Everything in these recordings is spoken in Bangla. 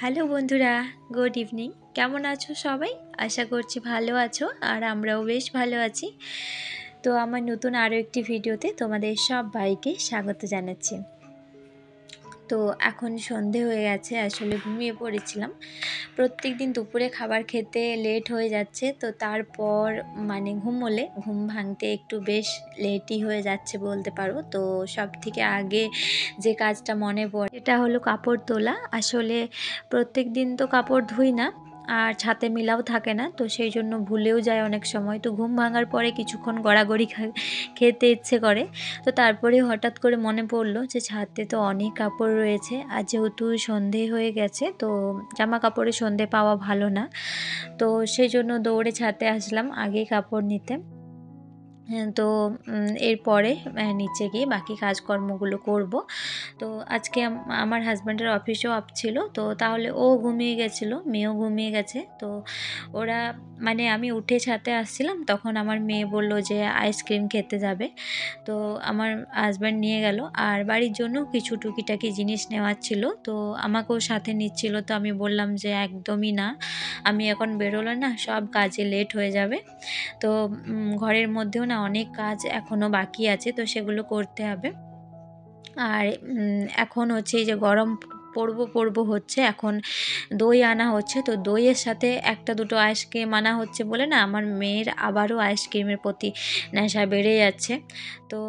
হ্যালো বন্ধুরা, গুড ইভিনিং। কেমন আছো সবাই? আশা করছি ভালো আছো, আর আমরাও বেশ ভালো আছি। তো আমার নতুন আরও একটি ভিডিওতে তোমাদের সবাইকে স্বাগত জানাচ্ছি। তো এখন সন্ধে হয়ে গেছে, আসলে ঘুমিয়ে পড়েছিলাম। প্রত্যেক দিন দুপুরে খাবার খেতে লেট হয়ে যাচ্ছে, তো তারপর ঘুম ভাঙতে একটু বেশ লেটই হয়ে যাচ্ছে বলতে পারো। তো সব থেকে আগে যে কাজটা মনে পড়ে এটা হলো কাপড় তোলা। আসলে প্রত্যেক দিন তো কাপড় ধুই না, আর ছাদে মেলাও থাকে না, তো সেই জন্য ভুলেও যায় অনেক সময়। তো ঘুম ভাঙার পরে কিছুক্ষণ গড়াগড়ি খেতে ইচ্ছে করে। তো তারপরে হঠাৎ করে মনে পড়লো যে ছাদে তো অনেক কাপড় রয়েছে, আর যেহেতু সন্ধে হয়ে গেছে তো জামা কাপড়ে সন্ধে পাওয়া ভালো না। তো সেই জন্য দৌড়ে ছাদে আসলাম আগেই কাপড় নিতে। তো এরপরে নিচে গিয়ে বাকি কাজকর্মগুলো করব। তো আজকে আমার হাজব্যান্ডের অফিসও অফ ছিল, তো তাহলে ও ঘুমিয়ে গেছিলো, মেয়েও ঘুমিয়ে গেছে। তো ওরা আমি উঠে ছাদে আসছিলাম, তখন আমার মেয়ে বলল যে আইসক্রিম খেতে যাবে। তো আমার হাজব্যান্ড নিয়ে গেল, আর বাড়ির জন্য কিছু টুকিটাকি জিনিস নেওয়ার ছিল, তো আমাকেও সাথে নিচ্ছিল। তো আমি বললাম যে একদমই না, আমি এখন বেরোলে না সব কাজে লেট হয়ে যাবে। তো ঘরের মধ্যেও না অনেক কাজ এখনও বাকি আছে, তো সেগুলো করতে হবে। আর এখন হচ্ছে এই যে গরম পড়বো হচ্ছে, এখন দই আনা হচ্ছে। তো দইয়ের সাথে একটা দুটো আইসক্রিম আনা হচ্ছে বলে না আমার মেয়ের আবারও আইসক্রিমের প্রতি নেশা বেড়ে যাচ্ছে। তো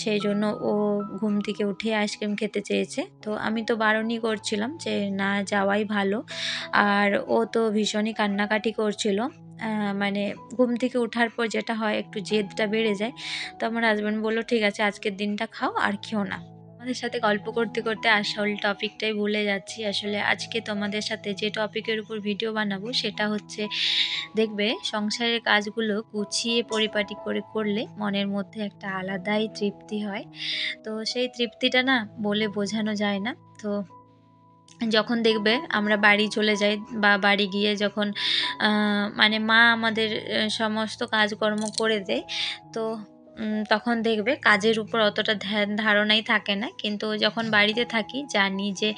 সেই জন্য ও ঘুম থেকে উঠে আইসক্রিম খেতে চেয়েছে। তো আমি তো বারণই করছিলাম যে না যাওয়াই ভালো, আর ও তো ভীষণই কান্নাকাটি করছিল। ঘুম থেকে ওঠার পর যেটা হয়, একটু জেদটা বেড়ে যায়। তো আমার হাজব্যান্ড বললো ঠিক আছে আজকের দিনটা খাও, আর খেও না। তোমাদের সাথে গল্প করতে করতে আসল টপিকটাই ভুলে যাচ্ছি। আসলে আজকে তোমাদের সাথে যে টপিকের উপর ভিডিও বানাবো সেটা হচ্ছে, দেখবে সংসারের কাজগুলো গুছিয়ে পরিপাটি করে করলে মনের মধ্যে একটা আলাদাই তৃপ্তি হয়। তো সেই তৃপ্তিটা না বলে বোঝানো যায় না। তো যখন দেখবে আমরা বাড়ি চলে যাই, বা বাড়ি গিয়ে যখন মা আমাদের সমস্ত কাজকর্ম করে দেয়, তো তখন দেখবে কাজের উপর অতটা ধ্যান ধারণাই থাকে না। কিন্তু যখন বাড়িতে থাকি জানি যে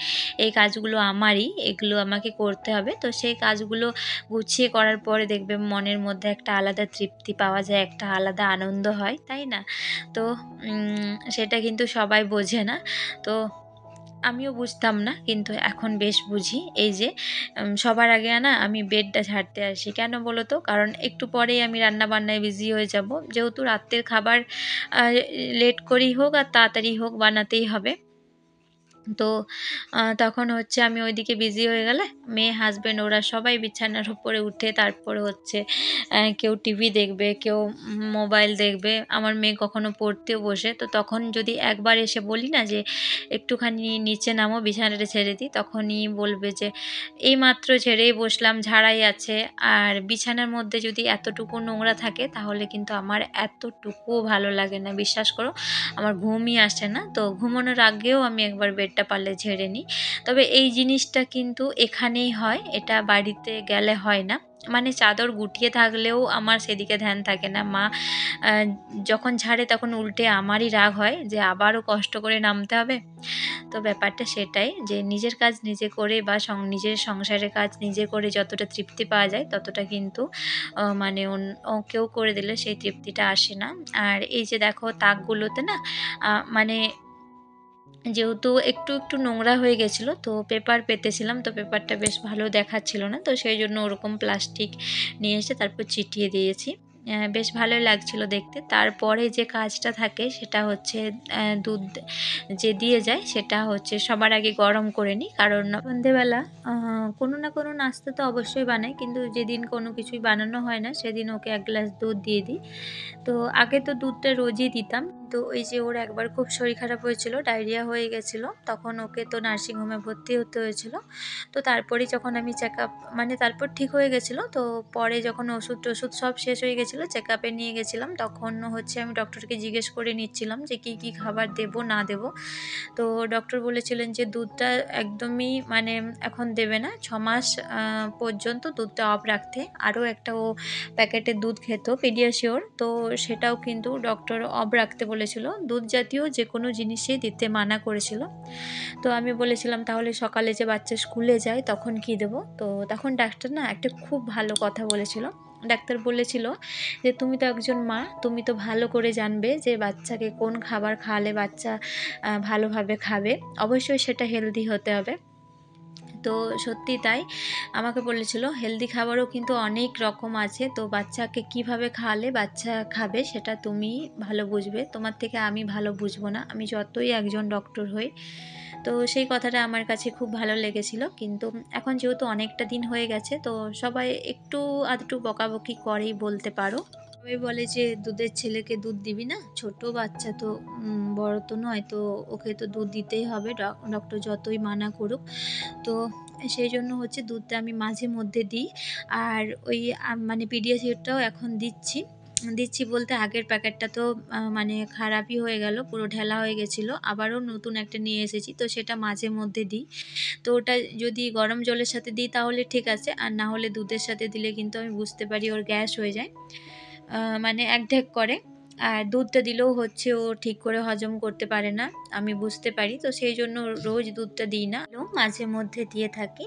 এই কাজগুলো আমারই, এগুলো আমাকে করতে হবে। তো সেই কাজগুলো গুছিয়ে করার পরে দেখবে মনের মধ্যে একটা আলাদা তৃপ্তি পাওয়া যায়, একটা আলাদা আনন্দ হয়, তাই না? তো সেটা কিন্তু সবাই বোঝে না। তো আমিও বুঝতাম না, কিন্তু এখন বেশ বুঝি। এই যে সবার আগে না আমি বেডটা ঝাড়তে আসি, কেন বলো তো? কারণ একটু পরেই আমি রান্না বান্নায় বিজি হয়ে যাব, যেহেতু রাত্রের খাবার লেট করেই হোক আর তাড়াতাড়ি হোক বানাতেই হবে। তো তখন হচ্ছে আমি ওইদিকে বিজি হয়ে গেলে মেয়ে হাজব্যান্ড ওরা সবাই বিছানার উপরে উঠে তারপরে হচ্ছে কেউ টিভি দেখবে, কেউ মোবাইল দেখবে। আমার মেয়ে কখনো পড়তেও বসে, তো তখন যদি একবার এসে বলি না যে একটুখানি নিচে নামো বিছানাটা ছেড়ে দিই, তখনই বলবে যে এইমাত্র ছেড়েই বসলাম, ঝাড়াই আছে। আর বিছানার মধ্যে যদি এতটুকু নোংরা থাকে তাহলে কিন্তু আমার এতটুকুও ভালো লাগে না, বিশ্বাস করো। আমার ঘুমই আসে না। তো ঘুমানোর আগেও আমি একবার বেডটা পারলে ঝেড়ে নিই। তবে এই জিনিসটা কিন্তু এখানেই হয়, এটা বাড়িতে গেলে হয় না। চাদর গুটিয়ে থাকলেও আমার সেদিকে ধ্যান থাকে না। মা যখন ঝাড়ে তখন উল্টে আমারই রাগ হয় যে আবারও কষ্ট করে নামতে হবে। তো ব্যাপারটা সেটাই, যে নিজের কাজ নিজে করে বা নিজের সংসারের কাজ নিজে করে যতটা তৃপ্তি পাওয়া যায় ততটা কিন্তু কেউ করে দিলে সেই তৃপ্তিটা আসে না। আর এই যে দেখো তাকগুলোতে না যেহেতু একটু একটু নোংরা হয়ে গেছিলো, তো পেপার পেতেছিলাম, তো পেপারটা বেশ ভালো দেখাচ্ছিল না, তো সেই জন্য ওরকম প্লাস্টিক নিয়ে এসে তারপর চিটিয়ে দিয়েছি। বেশ ভালোই লাগছিলো দেখতে। তারপরে যে কাজটা থাকে সেটা হচ্ছে দুধ যে দিয়ে যায় সেটা হচ্ছে সবার আগে গরম করে নিই, কারণ সন্ধেবেলা কোনো না কোনো নাস্তা তো অবশ্যই বানাই, কিন্তু যেদিন কোনো কিছুই বানানো হয় না সেদিন ওকে এক গ্লাস দুধ দিয়ে দিই। তো আগে তো দুধটা রোজই দিতাম, তো ওই যে ওর একবার খুব শরীর খারাপ হয়েছিল, ডায়রিয়া হয়ে গেছিলো, তখন ওকে তো নার্সিংহোমে ভর্তি হতে হয়েছিল। তো তারপরে যখন আমি চেক আপ তারপর ঠিক হয়ে গেছিলো, তো পরে যখন ওষুধ টষুধ সব শেষ হয়ে গেছিলো চেক আপে নিয়ে গেছিলাম, তখন হচ্ছে আমি ডক্টরকে জিজ্ঞেস করে নিচ্ছিলাম যে কী কী খাবার দেবো না দেবো। তো ডক্টর বলেছিলেন যে দুধটা একদমই এখন দেবে না, 6 মাস পর্যন্ত দুধটা অফ রাখতে। আরও একটা ও প্যাকেটের দুধ খেত পেডিয়াশিওর, তো সেটাও কিন্তু ডক্টর অফ রাখতে বলেছিল। দুধ জাতীয় যে কোনো জিনিসই দিতে মানা করেছিল। তো আমি বলেছিলাম তাহলে সকালে যে বাচ্চা স্কুলে যায় তখন কি দেবো। তো তখন ডাক্তার না একটা খুব ভালো কথা বলেছিল। ডাক্তার বলেছিল যে তুমি তো একজন মা, তুমি তো ভালো করে জানবে যে বাচ্চাকে কোন খাবার খাওয়ালে বাচ্চা ভালোভাবে খাবে, অবশ্যই সেটা হেলদি হতে হবে। তো সত্যি তাই, আমাকে বলেছিল হেলদি খাবারও কিন্তু অনেক রকম আছে, তো বাচ্চাকে কিভাবে খাওয়ালে বাচ্চা খাবে সেটা তুমি ভালো বুঝবে, তোমার থেকে আমি ভালো বুঝবো না, আমি যতই একজন ডক্টর হই। তো সেই কথাটা আমার কাছে খুব ভালো লেগেছিল। কিন্তু এখন যেহেতু অনেকটা দিন হয়ে গেছে, তো সবাই একটু আধটু বকাবকি করেই বলতে পারো। সবাই বলে যে দুধের ছেলেকে দুধ দিবি না, ছোট বাচ্চা তো, বড় তো নয়, তো ওকে তো দুধ দিতেই হবে, ডক্টর যতই মানা করুক। তো সেই জন্য হচ্ছে দুধটা আমি মাঝে মধ্যে দিই। আর ওই মানে পিডিয়াশিওরটাও এখন দিচ্ছি বলতে আগের প্যাকেটটা তো মানে খারাপই হয়ে গেল, পুরো ঢেলা হয়ে গেছিলো, আবারও নতুন একটা নিয়ে এসেছি, তো সেটা মাঝে মধ্যে দিই। তো ওটা যদি গরম জলের সাথে দিই তাহলে ঠিক আছে, আর না হলে দুধের সাথে দিলে কিন্তু আমি বুঝতে পারি ওর গ্যাস হয়ে যায়, মানে একঢেক করে। আর দুধটা দিলেও হচ্ছে ও ঠিক করে হজম করতে পারে না, আমি বুঝতে পারি। তো সেই জন্য রোজ দুধটা দিই না, মাঝে মধ্যে দিয়ে থাকি।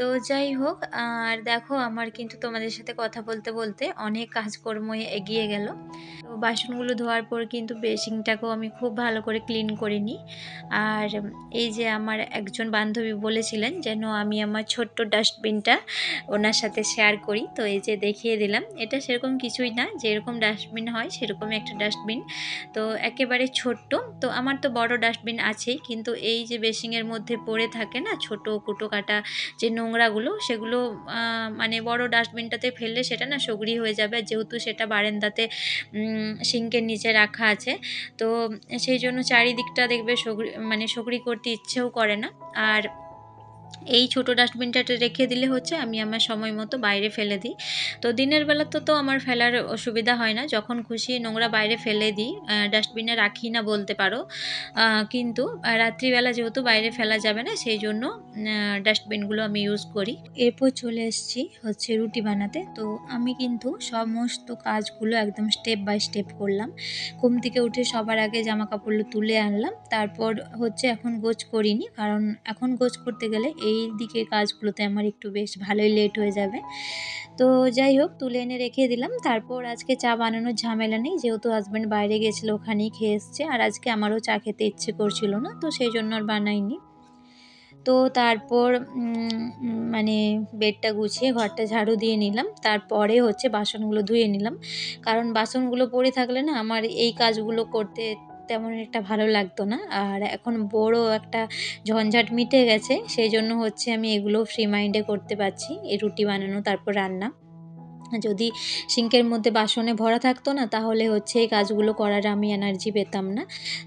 তো যাই হোক, আর দেখো আমার কিন্তু তোমাদের সাথে কথা বলতে বলতে অনেক কাজকর্ম এগিয়ে গেল। তো বাসনগুলো ধোয়ার পর কিন্তু বেসিনটাকেও আমি খুব ভালো করে ক্লিন করে নিই। আর এই যে আমার একজন বান্ধবী বলেছিলেন যেন আমি আমার ছোট্ট ডাস্টবিনটা ওনার সাথে শেয়ার করি, তো এই যে দেখিয়ে দিলাম। এটা সেরকম কিছুই না, যেরকম ডাস্টবিন হয় সেরকমই একটা ডাস্টবিন, তো একেবারে ছোট্ট। তো আমার তো বড় ডাস্টবিন আছেই, কিন্তু এই যে বেসিনের মধ্যে পড়ে থাকে না ছোট কুটো কাটা যে নোংরাগুলো, সেগুলো মানে বড় ডাস্টবিনটাতে ফেললে সেটা না সগড়ি হয়ে যাবে, যেহেতু সেটা বারান্দাতে সিঙ্কের নিচে রাখা আছে। তো সেই জন্য চারিদিকটা দেখবে সগড়ি করতে ইচ্ছেও করে না। আর এই ছোটো ডাস্টবিনটাতে রেখে দিলে হচ্ছে আমি আমার সময় মতো বাইরে ফেলে দিই। তো দিনের বেলা তো আমার ফেলার অসুবিধা হয় না, যখন খুশি নোংরা বাইরে ফেলে দিই, ডাস্টবিনে রাখি না বলতে পারো। কিন্তু রাত্রিবেলা যেহেতু বাইরে ফেলা যাবে না, সেই জন্য ডাস্টবিনগুলো আমি ইউজ করি। এরপর চলে এসেছি হচ্ছে রুটি বানাতে। তো আমি কিন্তু সমস্ত কাজগুলো একদম স্টেপ বাই স্টেপ করলাম। ঘুম থেকে উঠে সবার আগে জামা কাপড়গুলো তুলে আনলাম, তারপর হচ্ছে এখন গোছ করিনি, কারণ এখন গোছ করতে গেলে এই দিকের কাজগুলোতে আমার একটু বেশ ভালোই লেট হয়ে যাবে। তো যাই হোক, তুলে এনে রেখে দিলাম। তারপর আজকে চা বানানোর ঝামেলা নেই, যেহেতু হাজব্যান্ড বাইরে গেছিলো, ওখানেই খেয়ে এসছে। আর আজকে আমারও চা খেতে ইচ্ছে করছিল না, তো সেই জন্য আর বানাইনি। তো তারপর মানে বেডটা গুছিয়ে ঘরটা ঝাড়ু দিয়ে নিলাম, তারপরে হচ্ছে বাসনগুলো ধুয়ে নিলাম, কারণ বাসনগুলো পড়ে থাকলে না আমার এই কাজগুলো করতে তেমন একটা ভালো লাগতো না। আর এখন বড় একটা ঝঞ্ঝাট মিটে গেছে, সেই জন্য হচ্ছে আমি এগুলো ফ্রি মাইন্ডে করতে পারছি, এই রুটি বানানো তারপর রান্না। যদি সিঙ্কের মধ্যে বাসনে ভরা থাকতো না, তাহলে হচ্ছে এই কাজগুলো করার আমি এনার্জি পেতাম না।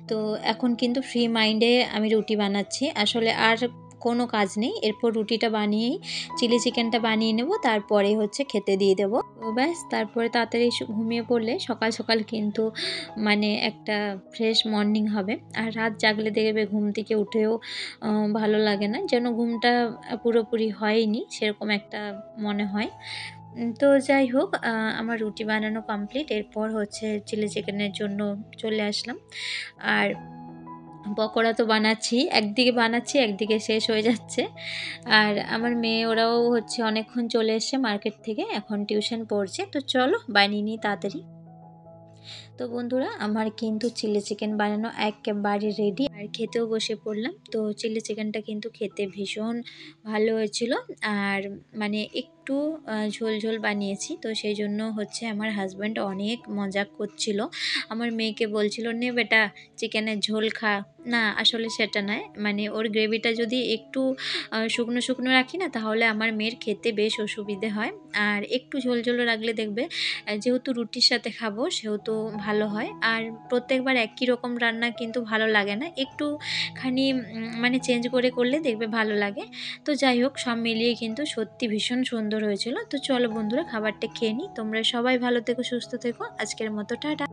তো এখন কিন্তু ফ্রি মাইন্ডে আমি রুটি বানাচ্ছি, আসলে আর কোনো কাজ নেই। এরপর রুটিটা বানিয়েই চিলি চিকেনটা বানিয়ে নেব, তারপরে হচ্ছে খেতে দিয়ে দেবো। তো ব্যাস, তারপরে তাড়াতাড়ি ঘুমিয়ে পড়লে সকাল সকাল কিন্তু মানে একটা ফ্রেশ মর্নিং হবে। আর রাত জাগলে দেখবে ঘুম থেকে উঠেও ভালো লাগে না, যেন ঘুমটা পুরোপুরি হয়নি সেরকম একটা মনে হয়। তো যাই হোক, আমার রুটি বানানো কমপ্লিট। এরপর হচ্ছে চিলি চিকেনের জন্য চলে আসলাম। আর পকোড়া তো একদিকে বানাচ্ছি একদিকে শেষ হয়ে যাচ্ছে। আর আমার মেয়ে ওরাও হচ্ছে অনেকক্ষণ চলে এসছে মার্কেট থেকে, এখন টিউশন পড়ছে। তো চলো বানিয়ে নিই তাড়াতাড়ি। তো বন্ধুরা, আমার কিন্তু চিলি চিকেন বানানো একেবারে রেডি, আর খেতেও বসে পড়লাম। তো চিলি চিকেনটা কিন্তু খেতে ভীষণ ভালো হয়েছিল, আর মানে একটু ঝোল ঝোল বানিয়েছি, তো সেই জন্য হচ্ছে আমার হাজব্যান্ড অনেক মজা করছিল, আমার মেয়েকে বলছিল নে বেটা চিকেনের ঝোল খা। না, আসলে সেটা নয়, মানে ওর গ্রেভিটা যদি একটু শুকনো শুকনো রাখি না, তাহলে আমার মেয়ের খেতে বেশ অসুবিধে হয়। আর একটু ঝোল ঝোল রাখলে দেখবে, যেহেতু রুটির সাথে খাবো সেহেতু ভালো হয়। আর প্রত্যেকবার একই রকম রান্না কিন্তু ভালো লাগে না, একটুখানি মানে চেঞ্জ করে করলে দেখবে ভালো লাগে। তো যাই হোক, সব মিলিয়ে কিন্তু সত্যি ভীষণ সুন্দর হয়েছিল। তো চলো বন্ধুরা, খাবারটা খেয়ে নিই। তোমরা সবাই ভালো থেকো, সুস্থ থেকো। আজকের মতো টাটা।